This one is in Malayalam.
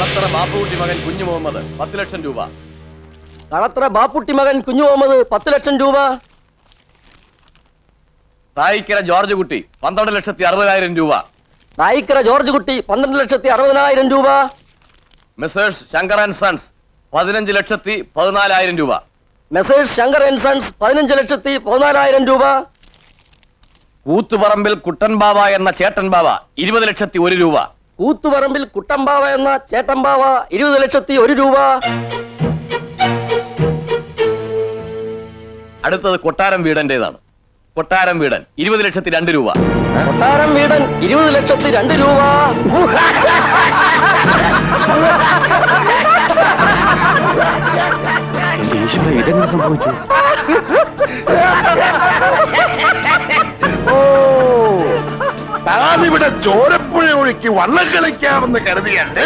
കളത്തറ ബാപ്പുകുട്ടി മകൻ കുഞ്ഞു മുഹമ്മദ് 10 ലക്ഷം രൂപ. കളത്ര ബാപ്പുട്ടി മകൻ കുഞ്ഞു മുഹമ്മദ് 10 ലക്ഷം രൂപ. തായിക്കര ജോർജ് കുട്ടി 12,60,000 രൂപ. നായിക്കര ജോർജ് കുട്ടി 12,60,000 രൂപ. മെസേഴ്സ് ശങ്കർ ആൻഡ് സൺസ് 15,14,000 രൂപ. മെസേഴ്സ് ശങ്കർ ആൻഡ് സൺസ് 15,14,000 രൂപ. കൂത്തുപറമ്പിൽ കുട്ടൻ ബാവ എന്ന ചേട്ടൻ ബാവ 20,01,000 രൂപ. കൂത്തുപറമ്പിൽ കുട്ടമ്പാവ എന്ന ചേട്ടമ്പാവ 20,01,000 രൂപ. അടുത്തത് കൊട്ടാരം വീടന്റേതാണ്. കൊട്ടാരം വീടൻ 20,02,000 രൂപ. കൊട്ടാരം വീടൻ 20,02,000 രൂപ. ഇതെങ്ങനെ സംഭവിച്ചു? താനിവിടെ ചോരപ്പുഴ ഒഴുക്കി വള്ളം കളിക്കാമെന്ന് കരുതിയല്ലേ?